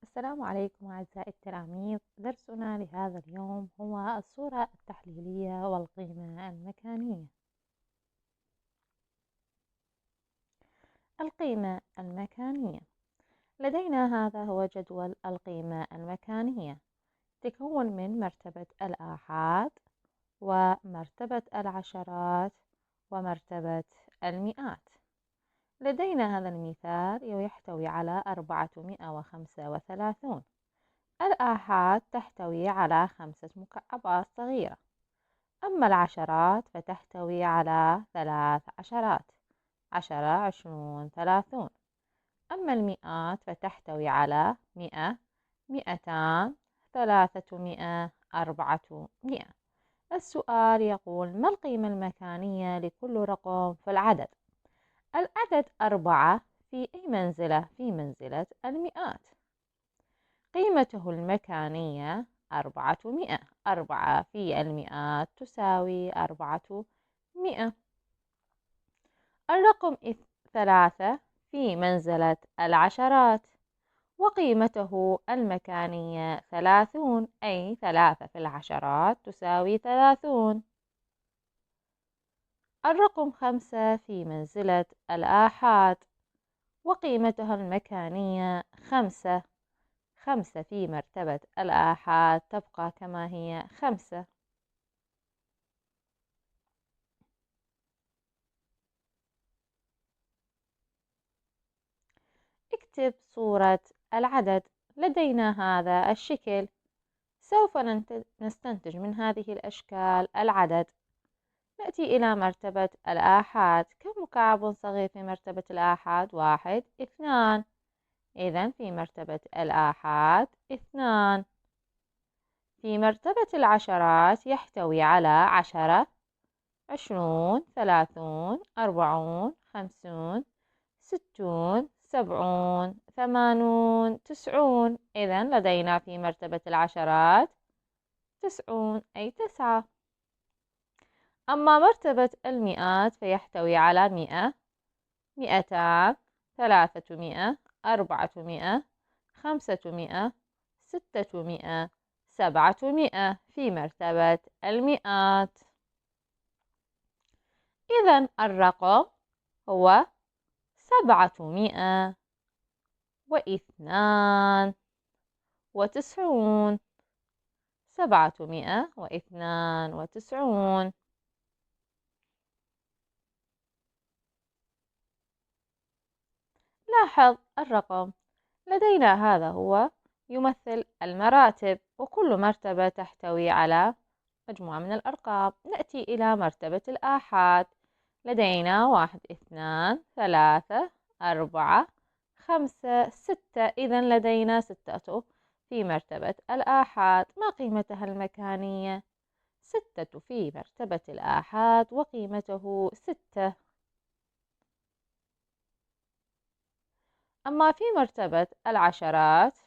السلام عليكم أعزائي التلاميذ. درسنا لهذا اليوم هو الصورة التحليلية والقيمة المكانية. القيمة المكانية، لدينا هذا هو جدول القيمة المكانية، تكون من مرتبة الآحاد ومرتبة العشرات ومرتبة المئات. لدينا هذا المثال يحتوي على 435. الآحاد تحتوي على 5 مكعبات صغيرة، أما العشرات فتحتوي على 3 عشرات: 10، 20، 30. أما المئات فتحتوي على 100، 200، 300، 400. السؤال يقول: ما القيمة المكانية لكل رقم في العدد؟ العدد 4 في أي منزلة؟ في منزلة المئات. قيمته المكانية 400. 4 في المئات تساوي 400. الرقم 3 في منزلة العشرات، وقيمته المكانية 30، أي 3 في العشرات تساوي 30. الرقم 5 في منزلة الآحاد، وقيمتها المكانية 5. 5 في مرتبة الآحاد تبقى كما هي 5. اكتب صورة العدد. لدينا هذا الشكل، سوف نستنتج من هذه الأشكال العدد. نأتي إلى مرتبة الآحاد. كم مكعب صغير في مرتبة الآحاد؟ 1، 2. إذن في مرتبة الآحاد 2. في مرتبة العشرات يحتوي على 10، 20، 30، 40، 50، 60، 70، 80، 90. إذن لدينا في مرتبة العشرات 90، أي 9. أما مرتبة المئات فيحتوي على 100، 200، 300، 400، 500، 600، 700 في مرتبة المئات. إذن الرقم هو 792. 792. لاحظ الرقم. لدينا هذا هو يمثل المراتب، وكل مرتبة تحتوي على مجموعة من الأرقام. نأتي إلى مرتبة الآحاد. لدينا 1، 2، 3، 4، 5، 6. إذن لدينا 6 في مرتبة الآحاد. ما قيمتها المكانية؟ 6 في مرتبة الآحاد وقيمته 6. أما في مرتبة العشرات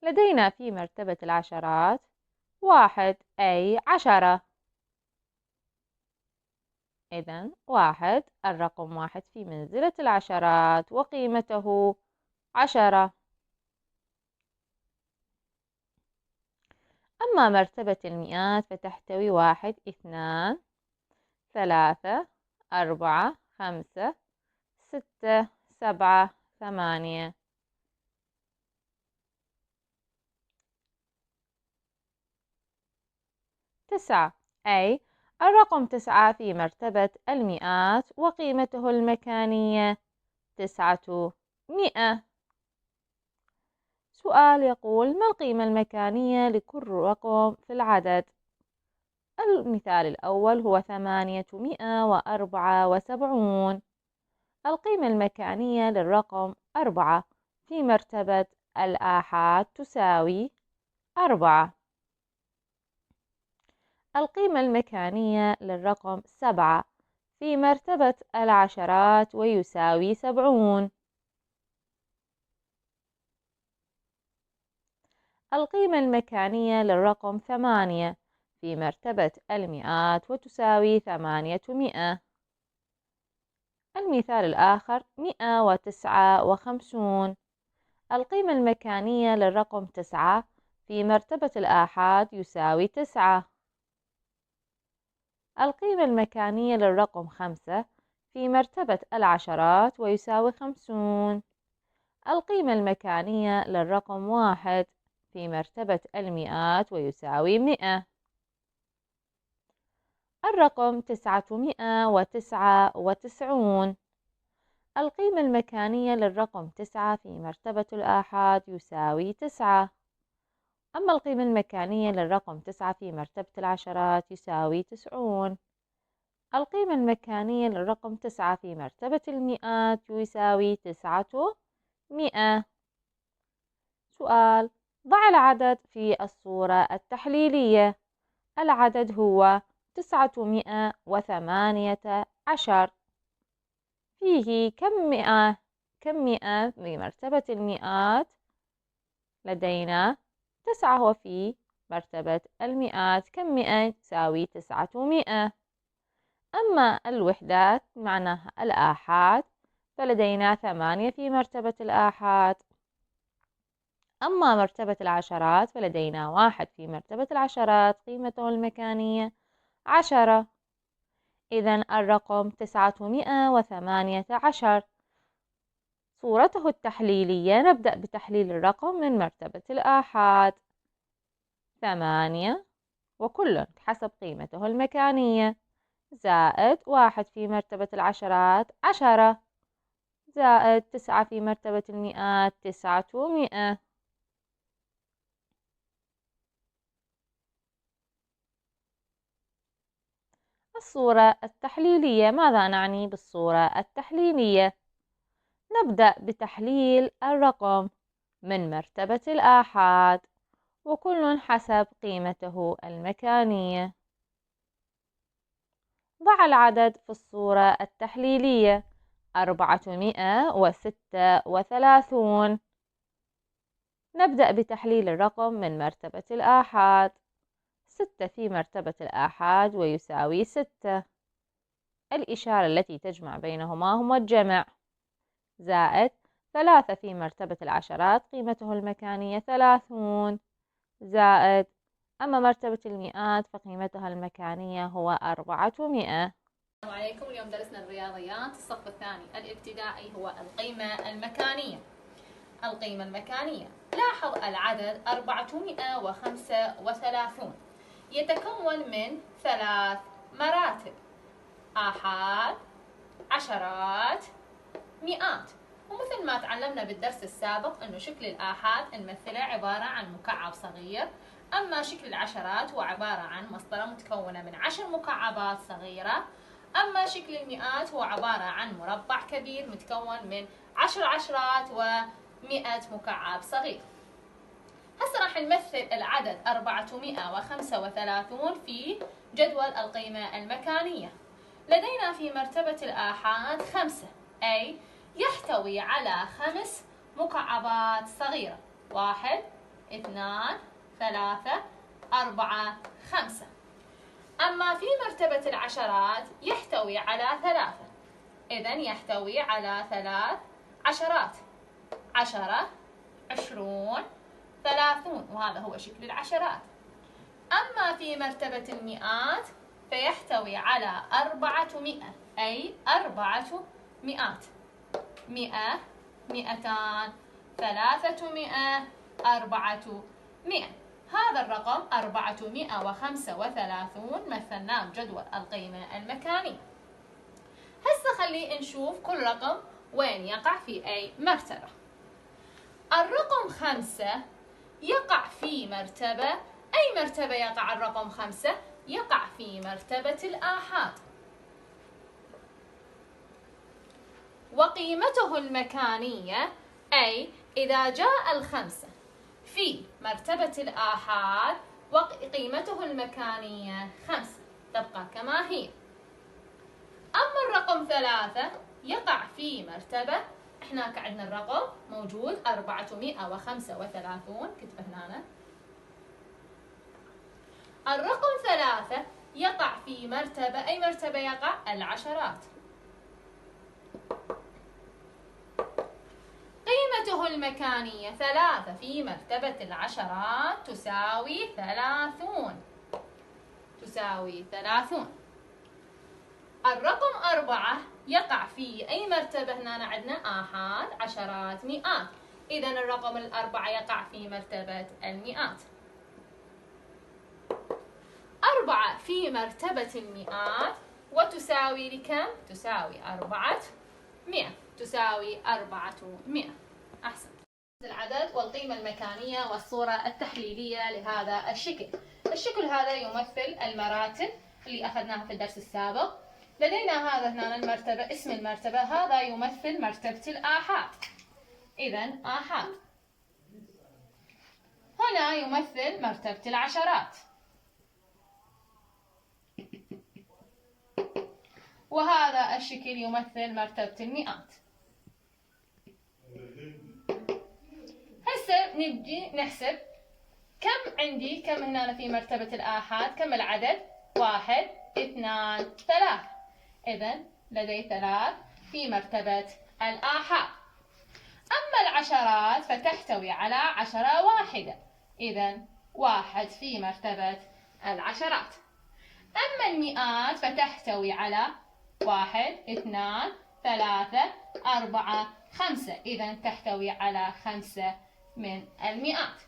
لدينا في مرتبة العشرات 1، أي 10. إذن 1، الرقم 1 في منزلة العشرات وقيمته 10. أما مرتبة المئات فتحتوي 1، 2، 3، 4، 5، 6، 7، 8. 9، أي الرقم 9 في مرتبة المئات وقيمته المكانية 900. سؤال يقول: ما القيمة المكانية لكل رقم في العدد؟ المثال الأول هو 874. القيمة المكانية للرقم 4 في مرتبة الآحاد تساوي 4. القيمة المكانية للرقم 7 في مرتبة العشرات ويساوي 70. القيمة المكانية للرقم 8 في مرتبة المئات وتساوي 800. المثال الآخر 159. القيمة المكانية للرقم 9 في مرتبة الآحاد يساوي 9. القيمة المكانية للرقم 5 في مرتبة العشرات ويساوي 50. القيمة المكانية للرقم 1 في مرتبة المئات ويساوي 100. الرقم 999. القيمة المكانية للرقم 9 في مرتبة الآحاد يساوي 9. أما القيمة المكانية للرقم 9 في مرتبة العشرات يساوي 90. القيمة المكانية للرقم 9 في مرتبة المئات يساوي 900. سؤال: ضع العدد في الصورة التحليلية. العدد هو 918. فيه كم مئة؟ كم مئة في مرتبة المئات؟ لدينا 9. وفي مرتبة المئات كم مئة؟ تساوي 900. أما الوحدات معناها الآحاد فلدينا 8 في مرتبة الآحاد. أما مرتبة العشرات فلدينا 1 في مرتبة العشرات قيمته المكانية 10. إذن الرقم 918. صورته التحليلية: نبدأ بتحليل الرقم من مرتبة الآحاد 8 وكل حسب قيمته المكانية، زائد 1 في مرتبة العشرات 10، زائد 9 في مرتبة المئات 900. الصورة التحليلية: ماذا نعني بالصورة التحليلية؟ نبدأ بتحليل الرقم من مرتبة الآحاد وكل حسب قيمته المكانية. ضع العدد في الصورة التحليلية: 436. نبدأ بتحليل الرقم من مرتبة الآحاد. 6 في مرتبة الآحاد ويساوي 6. الإشارة التي تجمع بينهما هو الجمع، زائد 3 في مرتبة العشرات قيمته المكانية 30، زائد أما مرتبة المئات فقيمتها المكانية هو 400. السلام عليكم. اليوم درسنا الرياضيات الصف الثاني الابتدائي هو القيمة المكانية. القيمة المكانية: لاحظ العدد 435 يتكون من 3 مراتب: آحاد، عشرات، مئات. ومثل ما تعلمنا بالدرس السابق أنه شكل الآحاد نمثله عبارة عن مكعب صغير، أما شكل العشرات هو عبارة عن مسطرة متكونة من 10 مكعبات صغيرة، أما شكل المئات هو عبارة عن مربع كبير متكون من 10 عشرات و100 مكعب صغير. هسه راح نمثل العدد 435 في جدول القيمة المكانية. لدينا في مرتبة الآحاد 5، أي يحتوي على 5 مكعبات صغيرة: 1 2 3 4 5. أما في مرتبة العشرات يحتوي على 3، إذن يحتوي على 3 عشرات: 10 20 30، وهذا هو شكل العشرات. أما في مرتبة المئات فيحتوي على 400، أي 4 مئات: 100 200 300 400. هذا الرقم 435 مثلناه بجدول القيمة المكانية. هسه خلي نشوف كل رقم وين يقع في أي مرتبة. الرقم 5 يقع في مرتبة، أي مرتبة يقع الرقم 5؟ يقع في مرتبة الآحاد، وقيمته المكانية، أي إذا جاء الخمسة في مرتبة الآحاد وقيمته المكانية 5 تبقى كما هي. أما الرقم 3 يقع في مرتبة، احنا عندنا الرقم موجود 435 كتبه هنا. الرقم 3 يقع في مرتبة، أي مرتبة يقع؟ العشرات. قيمته المكانية 3 في مرتبة العشرات تساوي 30. تساوي 30. الرقم 4 يقع في أي مرتبة؟ هنا عندنا آحاد، عشرات، مئات. إذا الرقم 4 يقع في مرتبة المئات. 4 في مرتبة المئات وتساوي لكم؟ تساوي 400. تساوي 400. أحسن. العدد والقيمة المكانية والصورة التحليلية لهذا الشكل. الشكل هذا يمثل المراتب اللي أخذناها في الدرس السابق. لدينا هذا هنا المرتبة، اسم المرتبة هذا يمثل مرتبة الآحاد. إذا آحاد. هنا يمثل مرتبة العشرات. وهذا الشكل يمثل مرتبة المئات. هسه نجي نحسب كم عندي، كم هنا في مرتبة الآحاد، كم العدد؟ 1 2 3. إذا لدي 3 في مرتبة الآحاد. أما العشرات فتحتوي على 10 واحدة. إذا 1 في مرتبة العشرات. أما المئات فتحتوي على 1 2 3 4 5. إذا تحتوي على 5 من المئات.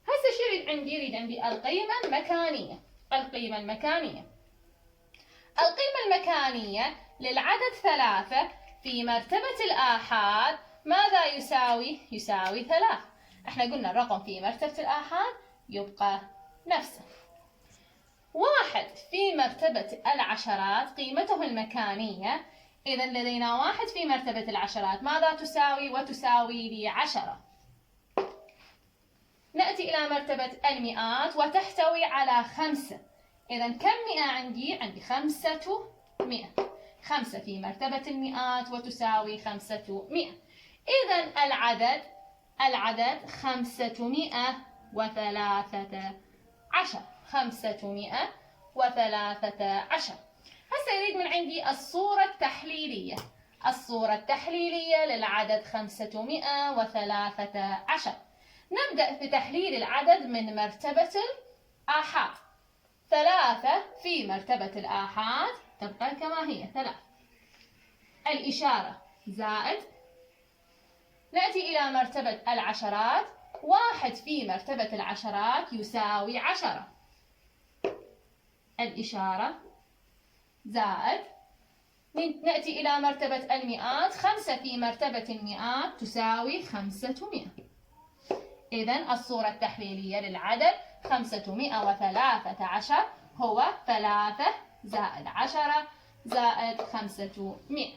هسه شو يريد عندي؟ يريد عندي القيمة المكانية. القيمة المكانية. القيمة المكانية للعدد 3 في مرتبة الآحاد ماذا يساوي؟ يساوي 3. احنا قلنا الرقم في مرتبة الآحاد يبقى نفسه. 1 في مرتبة العشرات قيمته المكانية. إذا لدينا 1 في مرتبة العشرات ماذا تساوي؟ وتساوي لي 10. نأتي إلى مرتبة المئات وتحتوي على 5. إذا كم مئة عندي؟ عندي 500. 5 في مرتبة المئات وتساوي 500. إذا العدد 513. 513. هسه يريد من عندي الصورة التحليلية. الصورة التحليلية للعدد 513. نبدأ في تحليل العدد من مرتبة الآحاد. 3 في مرتبة الآحاد تبقى كما هي 3. الإشارة زائد. نأتي إلى مرتبة العشرات. 1 في مرتبة العشرات يساوي 10. الإشارة زائد. نأتي إلى مرتبة المئات. 5 في مرتبة المئات تساوي 500. إذا الصورة التحليلية للعدد 513 هو 3 زائد 10 زائد 500.